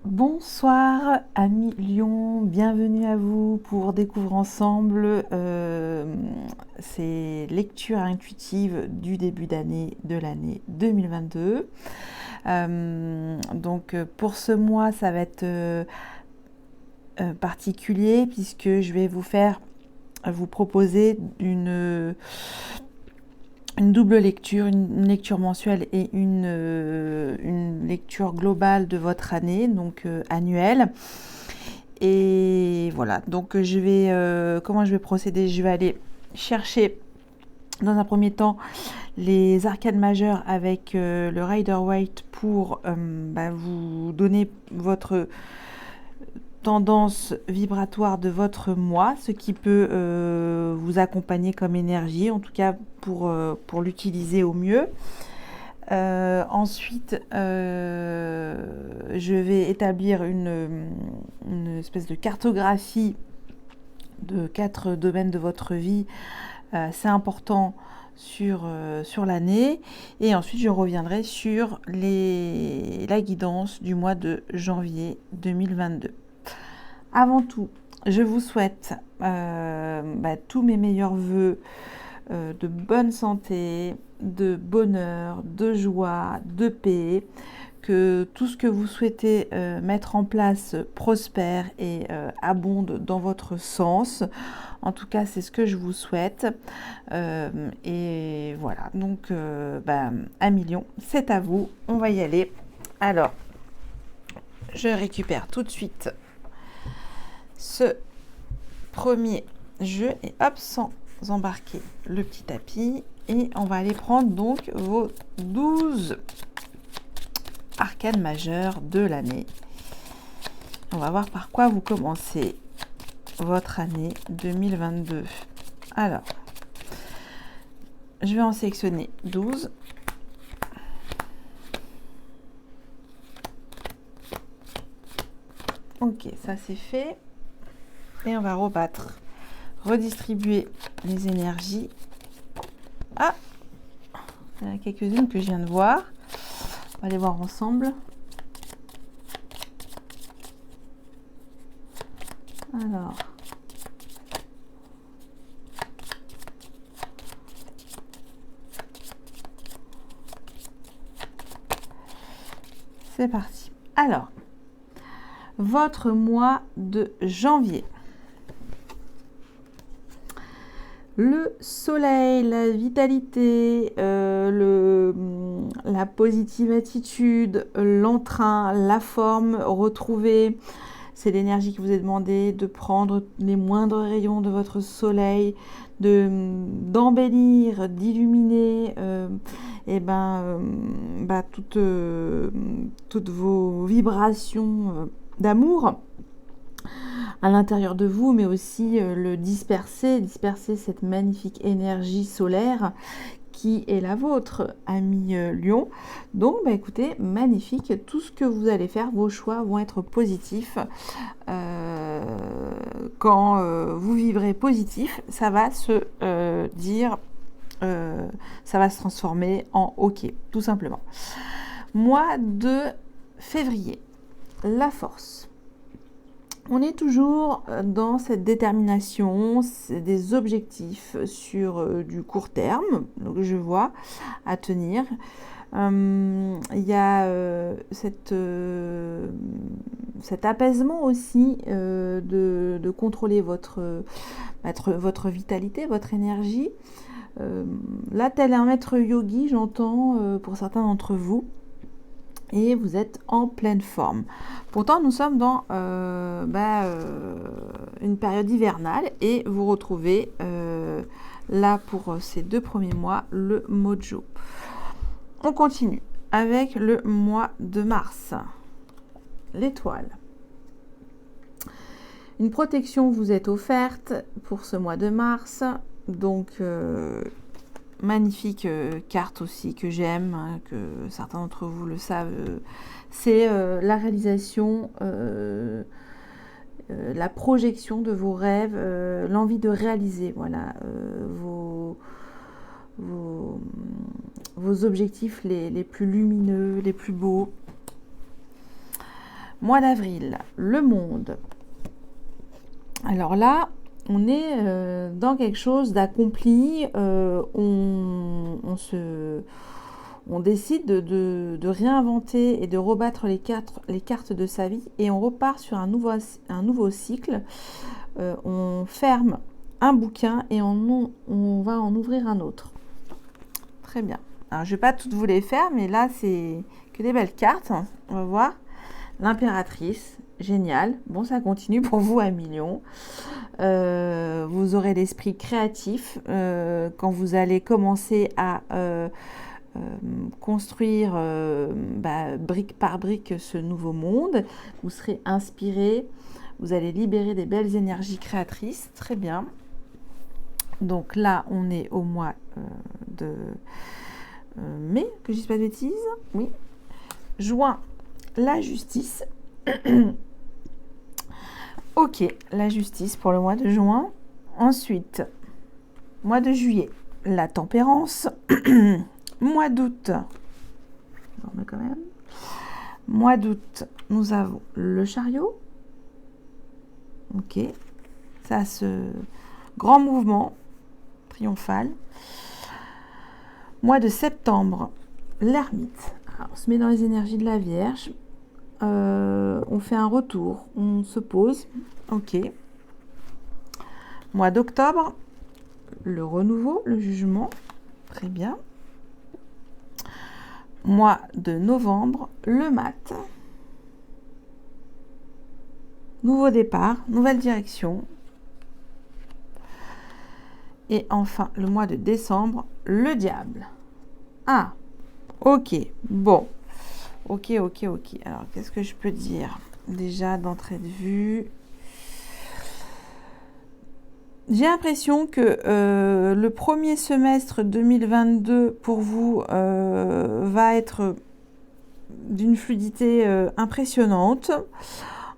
Bonsoir amis Lion, bienvenue à vous pour découvrir ensemble ces lectures intuitives du début d'année de l'année 2022. Donc pour ce mois ça va être particulier puisque je vais vous proposer une double lecture, une lecture mensuelle et une lecture globale de votre année, donc annuelle. Et voilà, donc comment je vais procéder? Je vais aller chercher dans un premier temps les arcanes majeures avec le Rider-Waite pour vous donner votre tendance vibratoire de votre mois, ce qui peut vous accompagner comme énergie, en tout cas pour l'utiliser au mieux. Ensuite, je vais établir une espèce de cartographie de 4 domaines de votre vie, c'est important sur l'année. Et ensuite, je reviendrai sur la guidance du mois de janvier 2022. Avant tout, je vous souhaite tous mes meilleurs voeux de bonne santé, de bonheur, de joie, de paix, que tout ce que vous souhaitez mettre en place prospère et abonde dans votre sens. En tout cas, c'est ce que je vous souhaite. Et voilà, donc à million, c'est à vous, on va y aller. Alors, je récupère tout de suite ce premier jeu et hop, sans embarquer le petit tapis, et on va aller prendre donc vos 12 arcanes majeures de l'année. On va voir par quoi vous commencez votre année 2022. Alors, je vais en sélectionner 12. Ok, ça c'est fait. Et on va redistribuer les énergies. Ah, il y en a quelques-unes que je viens de voir. On va les voir ensemble. Alors, c'est parti. Alors, votre mois de janvier. Le soleil, la vitalité, la positive attitude, l'entrain, la forme retrouvée, c'est l'énergie qui vous est demandée de prendre les moindres rayons de votre soleil, d'embellir, d'illuminer toutes vos vibrations d'amour à l'intérieur de vous, mais aussi le disperser cette magnifique énergie solaire qui est la vôtre, ami Lion. Donc, écoutez, magnifique, tout ce que vous allez faire, vos choix vont être positifs. Quand vous vivrez positif, ça va se ça va se transformer en OK, tout simplement. Mois de février, la force. On est toujours dans cette détermination, c'est des objectifs sur du court terme, donc je vois, à tenir. Il y a cet apaisement aussi de contrôler votre vitalité, votre énergie. Là, tel un maître yogi, j'entends pour certains d'entre vous, et vous êtes en pleine forme. Pourtant, nous sommes dans une période hivernale et vous retrouvez là pour ces 2 premiers mois le mojo. On continue avec le mois de mars. L'étoile. Une protection vous est offerte pour ce mois de mars. Donc, magnifique carte aussi que j'aime, hein, que certains d'entre vous le savent, c'est la réalisation, la projection de vos rêves, l'envie de réaliser vos objectifs les plus lumineux, les plus beaux. Mois d'avril, le monde. Alors là, on est dans quelque chose d'accompli. On décide de réinventer et de rebattre les cartes de sa vie et on repart sur un nouveau cycle. On ferme un bouquin et on va en ouvrir un autre. Très bien. Alors, je ne vais pas toutes vous les faire, mais là, c'est que des belles cartes. On va voir. L'impératrice, génial. Bon, ça continue pour vous à millions. Vous aurez l'esprit créatif quand vous allez commencer à construire brique par brique ce nouveau monde. Vous serez inspiré. Vous allez libérer des belles énergies créatrices. Très bien. Donc là, on est au mois de mai, que je ne dise pas de bêtises. Oui. Juin, la justice. Ok, la justice pour le mois de juin. Ensuite, mois de juillet, la tempérance. Mois d'août, on remet quand même. Mois d'août, nous avons le chariot. Ok, ça, ce grand mouvement triomphal. Mois de septembre, l'ermite. Alors, on se met dans les énergies de la Vierge. On fait un retour, on se pose. Ok. Mois d'octobre, le renouveau, le jugement. Très bien. Mois de novembre, le mat. Nouveau départ, nouvelle direction. Et enfin, le mois de décembre, le diable. Ah, ok, bon. Ok. Alors, qu'est-ce que je peux dire? Déjà, d'entrée de vue, j'ai l'impression que le premier semestre 2022 pour vous va être d'une fluidité impressionnante.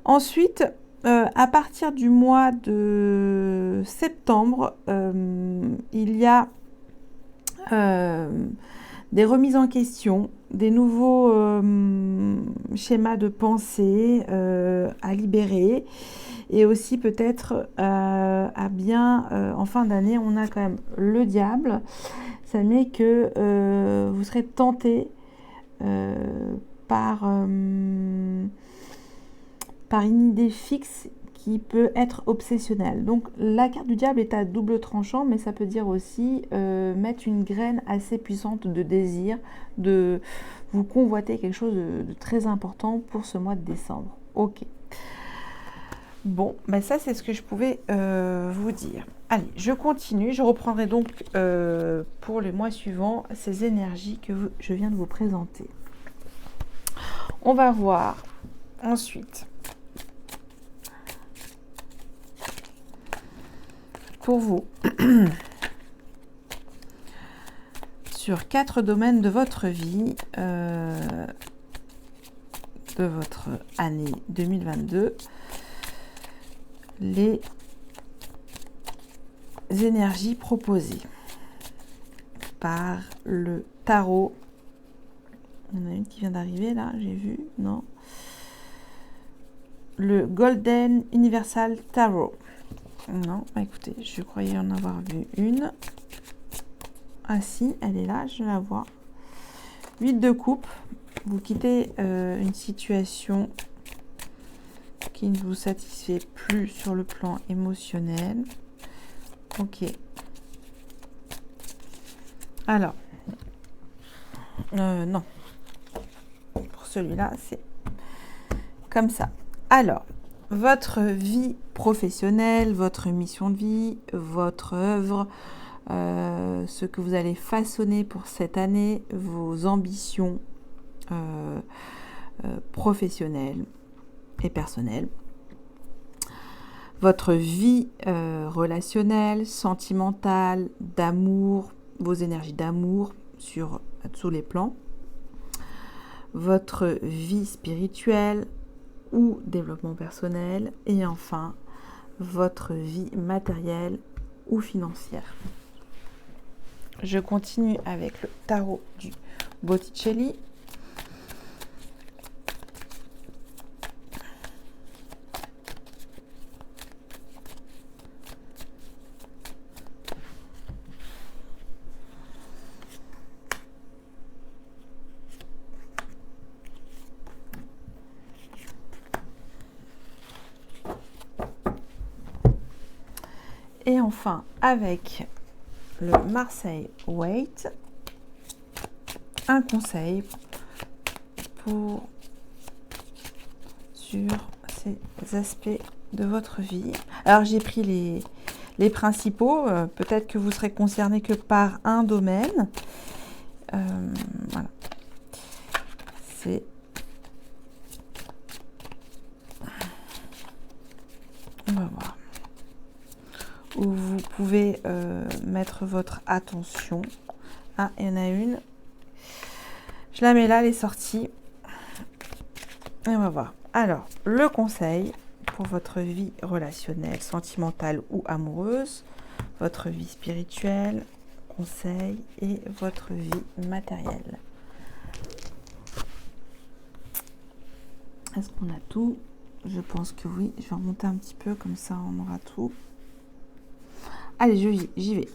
Ensuite, à partir du mois de septembre, il y a des remises en question, des nouveaux schémas de pensée à libérer. Et aussi peut-être en fin d'année, on a quand même le diable. Ça met que vous serez tenté par une idée fixe qui peut être obsessionnelle. Donc la carte du diable est à double tranchant, mais ça peut dire aussi mettre une graine assez puissante de désir, de vous convoiter quelque chose de très important pour ce mois de décembre. Ok. Bon, ben ça c'est ce que je pouvais vous dire. Allez, je continue. Je reprendrai donc pour le mois suivant ces énergies que je viens de vous présenter. On va voir ensuite pour vous sur 4 domaines de votre vie, de votre année 2022. Les énergies proposées par le tarot. Il y en a une qui vient d'arriver là, j'ai vu, non? Le Golden Universal Tarot. Non, bah écoutez, je croyais en avoir vu une. Ah si, elle est là, je la vois. 8 de coupe. Vous quittez une situation qui ne vous satisfait plus sur le plan émotionnel. Ok. Alors, non. Pour celui-là, c'est comme ça. Alors, votre vie professionnelle, votre mission de vie, votre œuvre, ce que vous allez façonner pour cette année, vos ambitions professionnelles et personnelle, votre vie relationnelle, sentimentale, d'amour, vos énergies d'amour sur tous les plans, votre vie spirituelle ou développement personnel, et enfin votre vie matérielle ou financière. Je continue avec le tarot du Botticelli. Et enfin, avec le Marseille Weight, un conseil sur ces aspects de votre vie. Alors, j'ai pris les principaux. Peut-être que vous serez concerné que par un domaine. Voilà. On va voir. Où vous pouvez mettre votre attention. Ah, il y en a une. Je la mets là, elle est sortie. Et on va voir. Alors, le conseil pour votre vie relationnelle, sentimentale ou amoureuse, votre vie spirituelle, conseil et votre vie matérielle. Est-ce qu'on a tout? Je pense que oui. Je vais remonter un petit peu, comme ça on aura tout. Allez, j'y vais.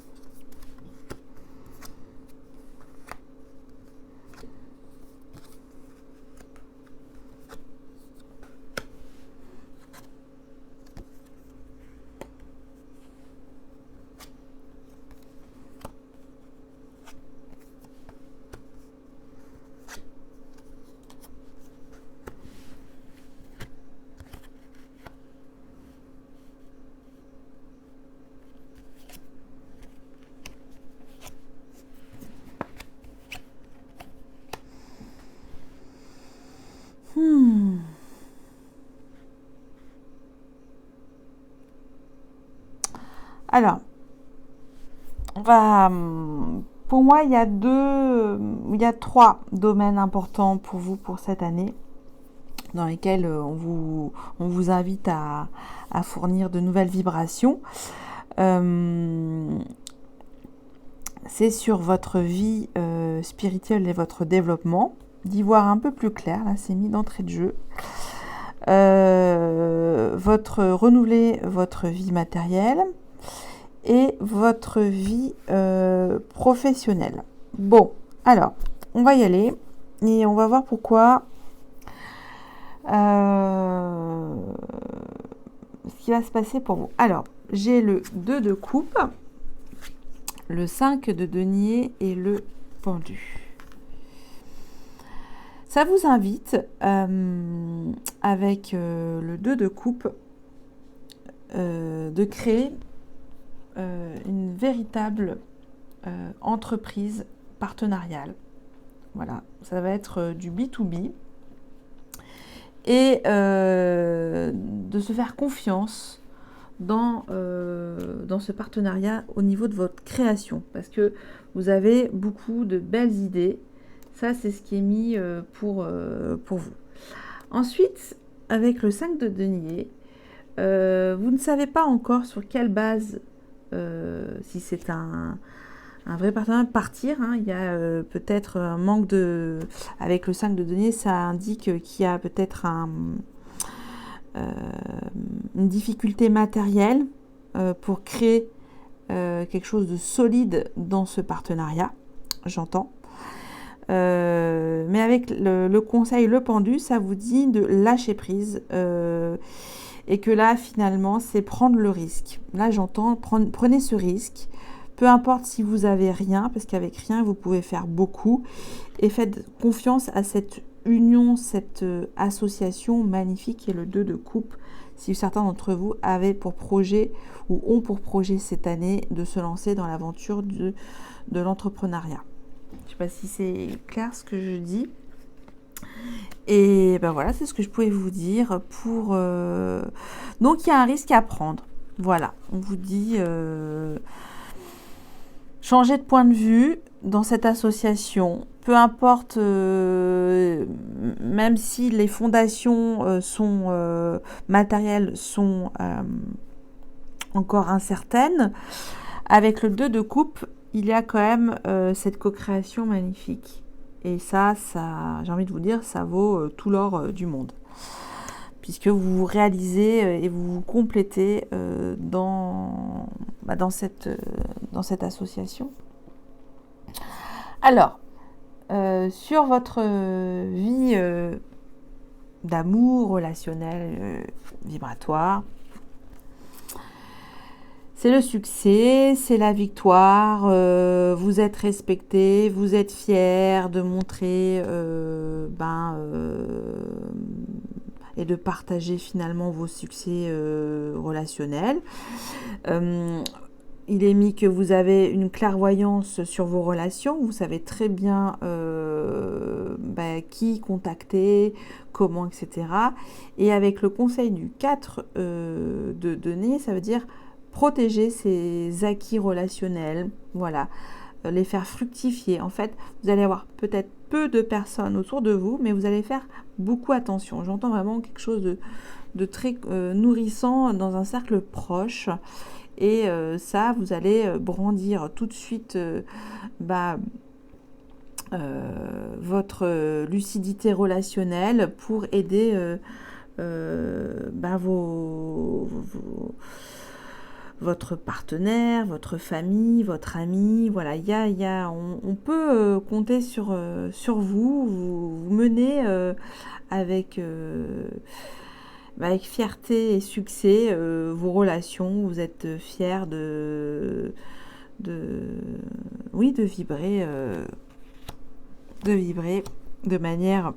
Alors, pour moi, il y a 3 domaines importants pour vous pour cette année, dans lesquels on vous invite à fournir de nouvelles vibrations. C'est sur votre vie spirituelle et votre développement, d'y voir un peu plus clair, là c'est mis d'entrée de jeu. Renouveler votre vie matérielle et votre vie professionnelle. Bon, alors, on va y aller et on va voir pourquoi ce qui va se passer pour vous. Alors, j'ai le 2 de coupe, le 5 de denier et le pendu. Ça vous invite, avec le 2 de coupe, de créer une véritable entreprise partenariale. Voilà, ça va être du B2B et de se faire confiance dans ce partenariat au niveau de votre création, parce que vous avez beaucoup de belles idées. Ça, c'est ce qui est mis pour vous. Ensuite, avec le 5 de denier, vous ne savez pas encore sur quelle base, si c'est un vrai partenaire, partir. Hein. Il y a peut-être un manque de... Avec le 5 de denier, ça indique qu'il y a peut-être une difficulté matérielle pour créer quelque chose de solide dans ce partenariat, j'entends. Mais avec le conseil, le pendu, ça vous dit de lâcher prise et que là, finalement, c'est prendre le risque. Là, j'entends, prenez ce risque, peu importe si vous avez rien, parce qu'avec rien, vous pouvez faire beaucoup, et faites confiance à cette union, cette association magnifique qui est le 2 de coupe, si certains d'entre vous avaient pour projet ou ont pour projet cette année de se lancer dans l'aventure de l'entrepreneuriat. Je ne sais pas si c'est clair ce que je dis. Et ben voilà, c'est ce que je pouvais vous dire pour... Donc, il y a un risque à prendre. Voilà, on vous dit... changer de point de vue dans cette association. Peu importe, même si les fondations matérielles sont encore incertaines, avec le 2 de coupe, il y a quand même cette co-création magnifique. Et ça, j'ai envie de vous dire, ça vaut tout l'or du monde. Puisque vous vous réalisez et vous vous complétez dans cette association. Alors, sur votre vie d'amour relationnel vibratoire, c'est le succès, c'est la victoire, vous êtes respecté, vous êtes fier de montrer et de partager finalement vos succès relationnels. Il est mis que vous avez une clairvoyance sur vos relations, vous savez très bien qui contacter, comment, etc. Et avec le conseil du 4 de denier, ça veut dire protéger ses acquis relationnels, voilà, les faire fructifier. En fait, vous allez avoir peut-être peu de personnes autour de vous, mais vous allez faire beaucoup attention. J'entends vraiment quelque chose de très nourrissant dans un cercle proche. Et ça, vous allez brandir tout de suite votre lucidité relationnelle pour aider votre partenaire, votre famille, votre ami. Voilà, on peut compter sur vous. Vous menez avec fierté et succès vos relations. Vous êtes fiers de vibrer de manière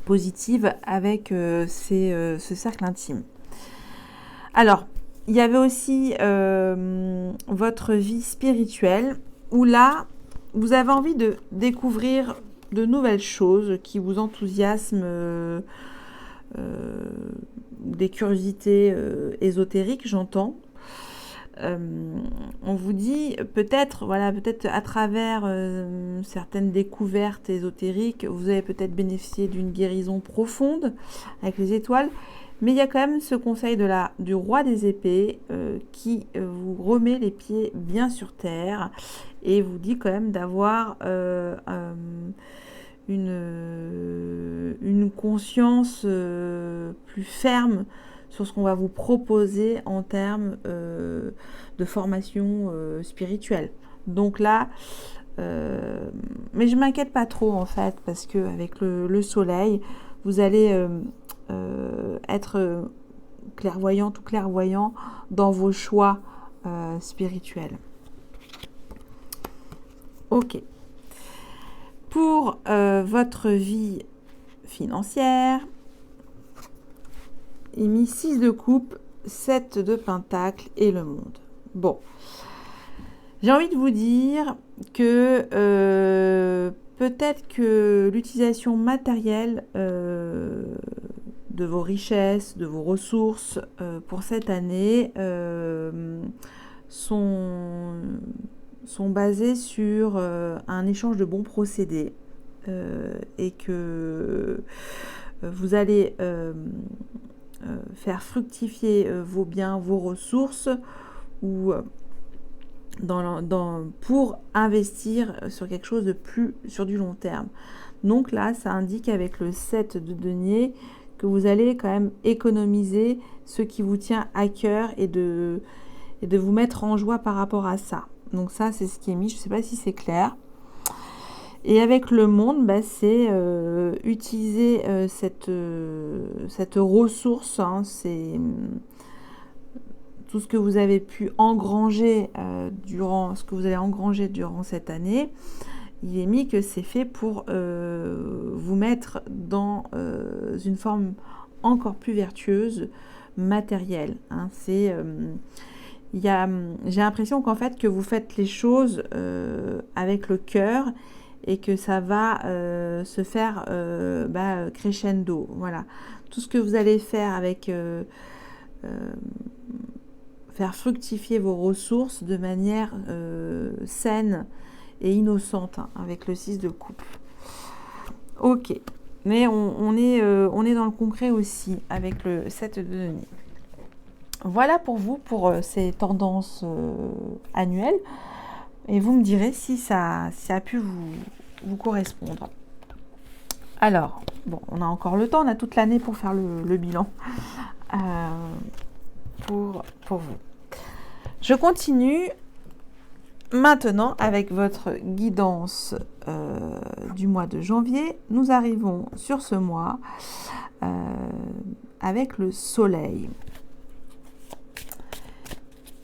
positive avec ce cercle intime. Alors, il y avait aussi votre vie spirituelle, où là, vous avez envie de découvrir de nouvelles choses qui vous enthousiasment, des curiosités ésotériques, j'entends. On vous dit peut-être à travers certaines découvertes ésotériques, vous avez peut-être bénéficié d'une guérison profonde avec les étoiles, mais il y a quand même ce conseil du roi des épées qui vous remet les pieds bien sur terre et vous dit quand même d'avoir une conscience plus ferme sur ce qu'on va vous proposer en termes de formation spirituelle. Donc là, mais je m'inquiète pas trop en fait, parce que avec le soleil, vous allez être clairvoyante ou clairvoyant dans vos choix spirituels. Ok. Pour votre vie financière, il mis 6 de coupe, 7 de pentacle et le monde. Bon, j'ai envie de vous dire que peut-être que l'utilisation matérielle de vos richesses, de vos ressources pour cette année sont basées sur un échange de bons procédés et que vous allez faire fructifier vos biens, vos ressources ou pour investir sur quelque chose de plus sur du long terme. Donc là, ça indique avec le 7 de denier que vous allez quand même économiser ce qui vous tient à cœur et de vous mettre en joie par rapport à ça. Donc ça, c'est ce qui est mis. Je ne sais pas si c'est clair. Et avec le monde, c'est utiliser cette ressource, c'est tout ce que vous avez pu engranger durant cette année. Il est mis que c'est fait pour vous mettre dans une forme encore plus vertueuse, matérielle. J'ai l'impression qu'en fait que vous faites les choses avec le cœur et que ça va se faire crescendo. Voilà. Tout ce que vous allez faire avec faire fructifier vos ressources de manière saine et innocente, avec le 6 de coupe. Ok. Mais on est dans le concret aussi avec le 7 de denier. Voilà pour vous, pour ces tendances annuelles. Et vous me direz si ça a pu vous correspondre. Alors, bon, on a encore le temps, on a toute l'année pour faire le bilan pour vous. Je continue maintenant avec votre guidance du mois de janvier. Nous arrivons sur ce mois avec le soleil.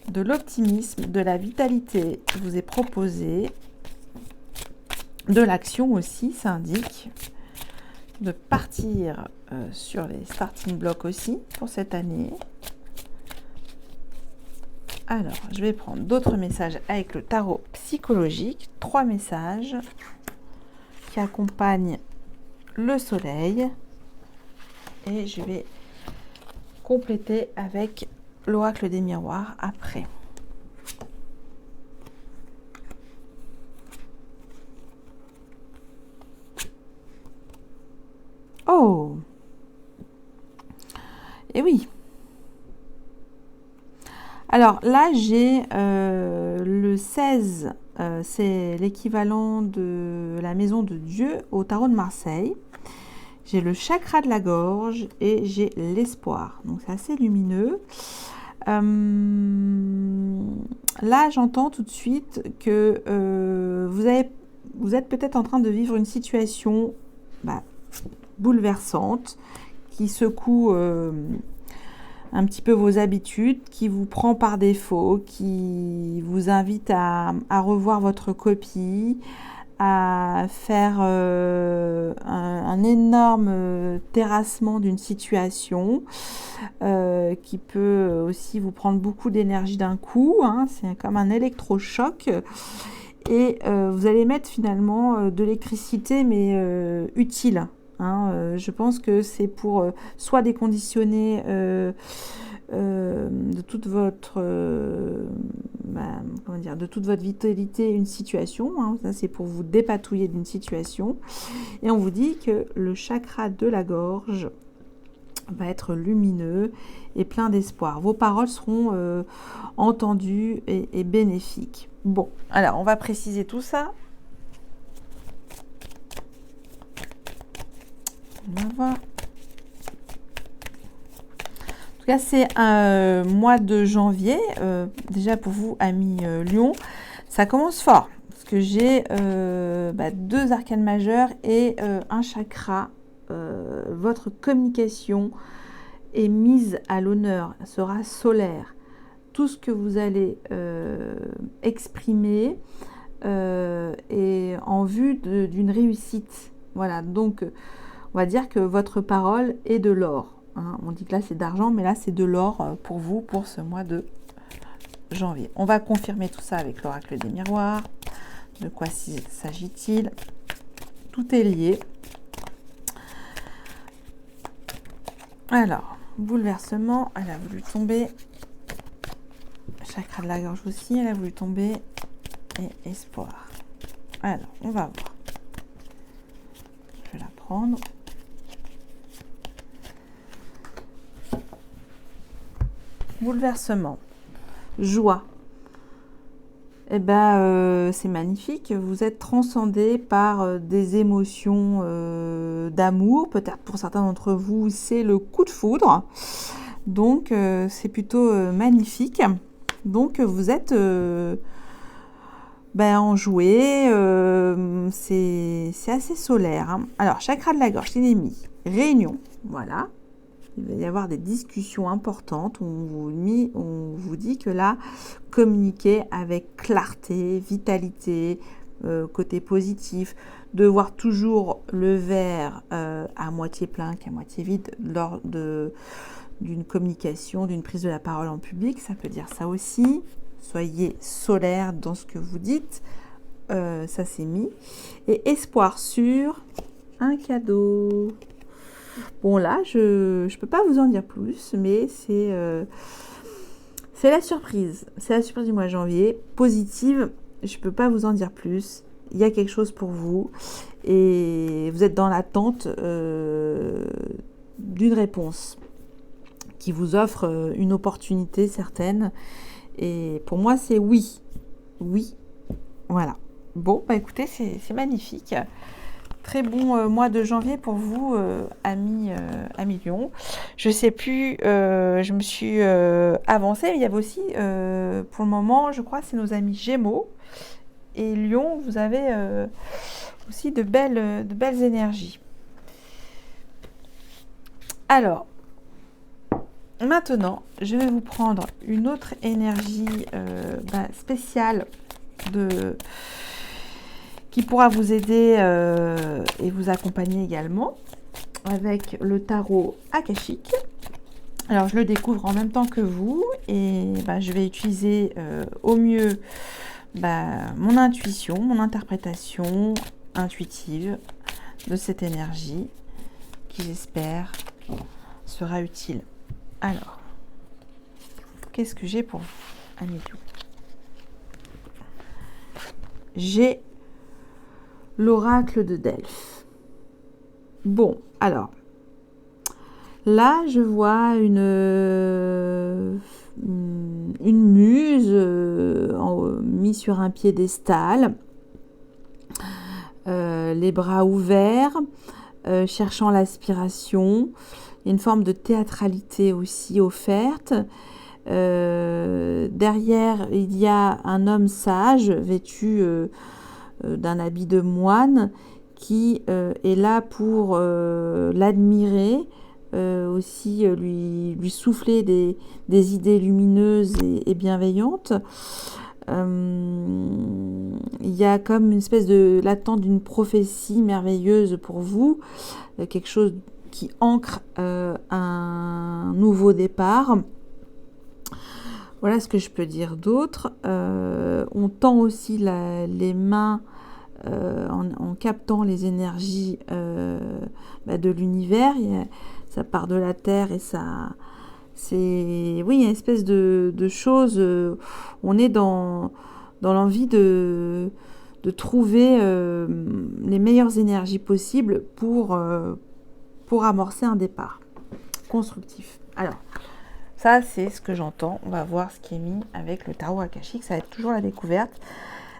de l'optimisme, de la vitalité vous est proposé, de l'action aussi, ça indique, de partir sur les starting blocks aussi pour cette année. Alors, je vais prendre d'autres messages avec le tarot psychologique, 3 messages qui accompagnent le soleil et je vais compléter avec l'oracle des miroirs après. Oh! Et oui. Alors là, j'ai le 16, c'est l'équivalent de la maison de Dieu au tarot de Marseille. J'ai le chakra de la gorge et j'ai l'espoir. Donc c'est assez lumineux. Là, j'entends tout de suite que vous êtes peut-être en train de vivre une situation bouleversante qui secoue un petit peu vos habitudes, qui vous prend par défaut, qui vous invite à revoir votre copie, à faire un énorme terrassement d'une situation qui peut aussi vous prendre beaucoup d'énergie d'un coup, hein, c'est comme un électrochoc et vous allez mettre finalement de l'électricité mais utile, hein, je pense que c'est pour soit déconditionner de toute votre de toute votre vitalité une situation, hein, ça c'est pour vous dépatouiller d'une situation et on vous dit que le chakra de la gorge va être lumineux et plein d'espoir. Vos paroles seront entendues et bénéfiques. Bon, alors on va préciser tout ça. On va voir. En tout cas, c'est un mois de janvier. Déjà pour vous, amis Lion, ça commence fort. Parce que j'ai 2 arcanes majeures et un chakra. Votre communication est mise à l'honneur, sera solaire. Tout ce que vous allez exprimer est en vue d'une réussite. Voilà, donc on va dire que votre parole est de l'or. Hein. On dit que là c'est d'argent, mais là c'est de l'or pour vous, pour ce mois de janvier. On va confirmer tout ça avec l'oracle des miroirs. De quoi s'agit-il? Tout est lié. Alors, bouleversement, elle a voulu tomber. Chakra de la gorge aussi, elle a voulu tomber. Et espoir. Alors, on va voir. Je vais la prendre. Bouleversement. Joie. Eh ben, c'est magnifique. Vous êtes transcendé par des émotions d'amour. Peut-être pour certains d'entre vous, c'est le coup de foudre. Donc, c'est plutôt magnifique. Donc, vous êtes enjoué. C'est assez solaire. Hein. Alors, chakra de la gorge, l'ennemi. Réunion. Voilà. Il va y avoir des discussions importantes. On vous dit que là, communiquer avec clarté, vitalité, côté positif, de voir toujours le verre à moitié plein qu'à moitié vide lors d'une communication, d'une prise de la parole en public. Ça peut dire ça aussi. Soyez solaire dans ce que vous dites. Ça c'est mis. Et espoir sur un cadeau. Bon là, je ne peux pas vous en dire plus, mais c'est la surprise. C'est la surprise du mois de janvier. Positive, je ne peux pas vous en dire plus. Il y a quelque chose pour vous et vous êtes dans l'attente d'une réponse qui vous offre une opportunité certaine. Et pour moi, c'est oui. Oui. Voilà. Bon, écoutez, c'est magnifique. Très bon mois de janvier pour vous, amis Lion. Je ne sais plus, je me suis avancée. Il y avait aussi, pour le moment, je crois, c'est nos amis Gémeaux. Et Lion, vous avez aussi de belles énergies. Alors, Maintenant, je vais vous prendre une autre énergie spéciale qui pourra vous aider et vous accompagner également avec le tarot akashique. Alors, je le découvre en même temps que vous et je vais utiliser au mieux mon intuition, mon interprétation intuitive de cette énergie qui, j'espère, sera utile. Alors, qu'est-ce que j'ai pour vous, amis? J'ai l'oracle de Delphes. Bon, alors, là, je vois une muse mise sur un piédestal, les bras ouverts, cherchant l'aspiration. Il y a une forme de théâtralité aussi offerte. Derrière, il y a un homme sage vêtu d'un habit de moine qui est là pour l'admirer, aussi lui souffler des idées lumineuses et bienveillantes. Il y a comme une espèce de l'attente d'une prophétie merveilleuse pour vous, quelque chose qui ancre un nouveau départ. Voilà ce que je peux dire d'autre. On tend aussi les mains en captant les énergies de l'univers. Ça part de la terre et ça... il y a une espèce de chose. On est dans l'envie de trouver les meilleures énergies possibles pour amorcer un départ constructif. Alors, ça, c'est ce que j'entends. On va voir ce qui est mis avec le tarot akashique. Ça va être toujours la découverte.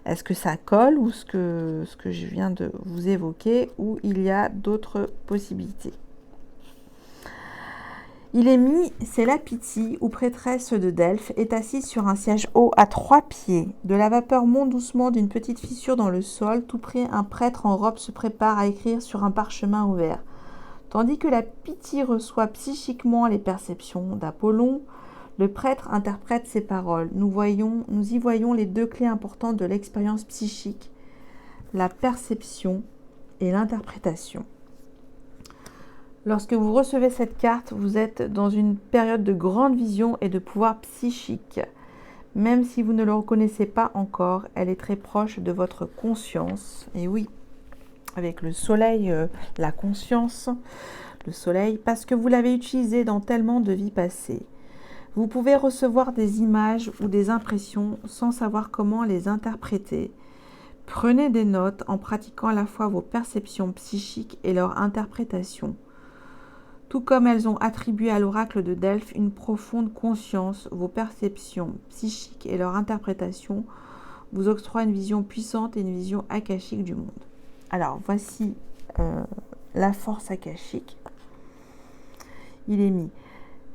Est-ce que ça colle ou ce que je viens de vous évoquer, ou il y a d'autres possibilités? Il est mis, c'est la Pythie ou prêtresse de Delphes, est assise sur un siège haut à 3 pieds. De la vapeur monte doucement d'une petite fissure dans le sol. Tout près, un prêtre en robe se prépare à écrire sur un parchemin ouvert. Tandis que la Pythie reçoit psychiquement les perceptions d'Apollon, le prêtre interprète ces paroles. Nous y voyons les deux clés importantes de l'expérience psychique, la perception et l'interprétation. Lorsque vous recevez cette carte, vous êtes dans une période de grande vision et de pouvoir psychique. Même si vous ne le reconnaissez pas encore, elle est très proche de votre conscience. Et oui, avec le soleil, la conscience, le soleil, parce que vous l'avez utilisé dans tellement de vies passées. Vous pouvez recevoir des images ou des impressions sans savoir comment les interpréter. Prenez des notes en pratiquant à la fois vos perceptions psychiques et leur interprétation. Tout comme elles ont attribué à l'oracle de Delphes une profonde conscience, vos perceptions psychiques et leur interprétation vous octroient une vision puissante et une vision akashique du monde. Alors, voici la force akashique. Il est mis.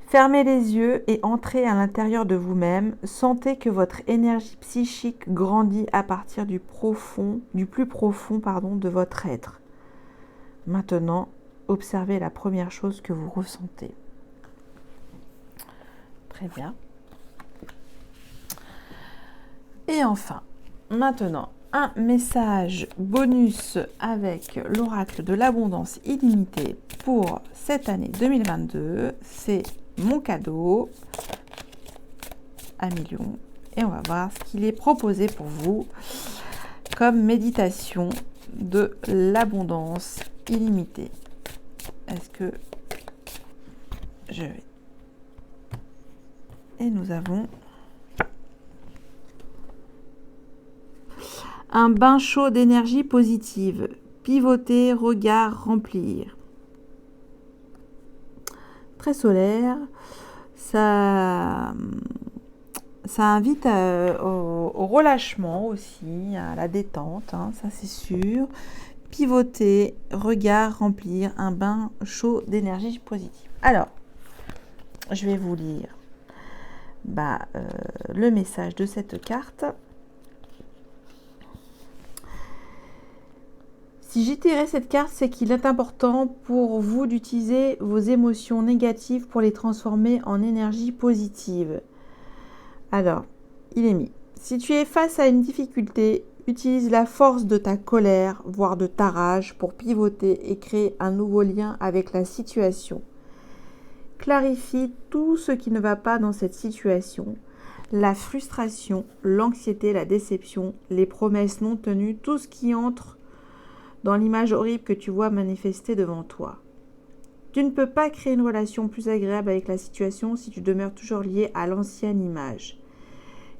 Fermez les yeux et entrez à l'intérieur de vous-même. Sentez que votre énergie psychique grandit à partir du plus profond de votre être. Maintenant, observez la première chose que vous ressentez. Très bien. Et enfin, maintenant, un message bonus avec l'oracle de l'abondance illimitée pour cette année 2022. C'est mon cadeau à millions. Et on va voir ce qu'il est proposé pour vous comme méditation de l'abondance illimitée. Est-ce que je vais... Et nous avons un bain chaud d'énergie positive. Pivoter, regard, remplir. Très solaire. Ça invite au relâchement aussi, à la détente, ça c'est sûr. Pivoter, regard, remplir, un bain chaud d'énergie positive. Alors, je vais vous lire le message de cette carte. Si j'ai tiré cette carte, c'est qu'il est important pour vous d'utiliser vos émotions négatives pour les transformer en énergie positive. Alors, il est mis. Si tu es face à une difficulté, utilise la force de ta colère, voire de ta rage, pour pivoter et créer un nouveau lien avec la situation. Clarifie tout ce qui ne va pas dans cette situation. La frustration, l'anxiété, la déception, les promesses non tenues, tout ce qui entre dans l'image horrible que tu vois manifester devant toi. Tu ne peux pas créer une relation plus agréable avec la situation si tu demeures toujours lié à l'ancienne image.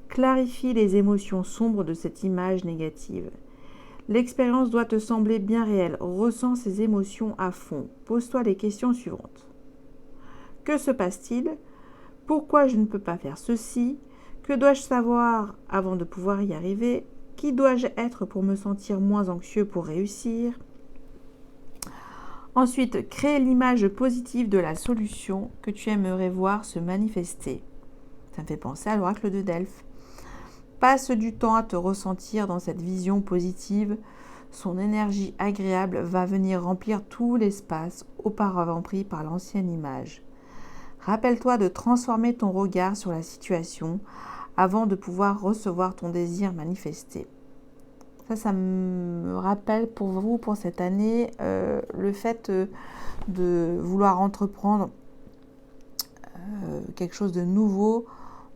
Clarifie les émotions sombres de cette image négative. L'expérience doit te sembler bien réelle. Ressens ces émotions à fond. Pose-toi les questions suivantes. Que se passe-t-il ? Pourquoi je ne peux pas faire ceci ? Que dois-je savoir avant de pouvoir y arriver ? Qui dois-je être pour me sentir moins anxieux pour réussir ? Ensuite, crée l'image positive de la solution que tu aimerais voir se manifester. Ça me fait penser à l'oracle de Delphes. Passe du temps à te ressentir dans cette vision positive. Son énergie agréable va venir remplir tout l'espace auparavant pris par l'ancienne image. Rappelle-toi de transformer ton regard sur la situation avant de pouvoir recevoir ton désir manifesté. Ça me rappelle pour vous, pour cette année, le fait de vouloir entreprendre quelque chose de nouveau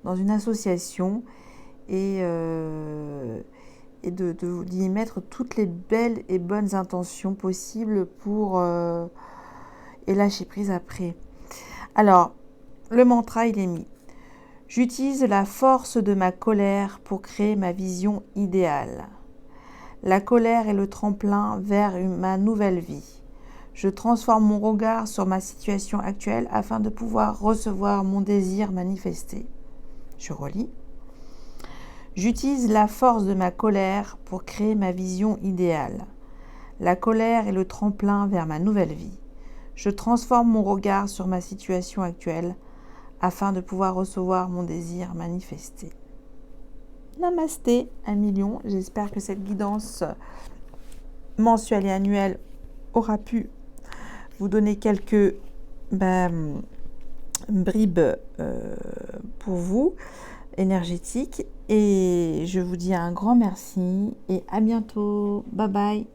dans une association et d'y mettre toutes les belles et bonnes intentions possibles pour et lâcher prise après. Alors, le mantra, il est mis. J'utilise la force de ma colère pour créer ma vision idéale. La colère est le tremplin vers ma nouvelle vie. Je transforme mon regard sur ma situation actuelle afin de pouvoir recevoir mon désir manifesté. Je relis. J'utilise la force de ma colère pour créer ma vision idéale. La colère est le tremplin vers ma nouvelle vie. Je transforme mon regard sur ma situation actuelle afin de pouvoir recevoir mon désir manifesté. Namasté, 1 million. J'espère que cette guidance mensuelle et annuelle aura pu vous donner quelques bribes pour vous, énergétiques. Et je vous dis un grand merci et à bientôt. Bye bye.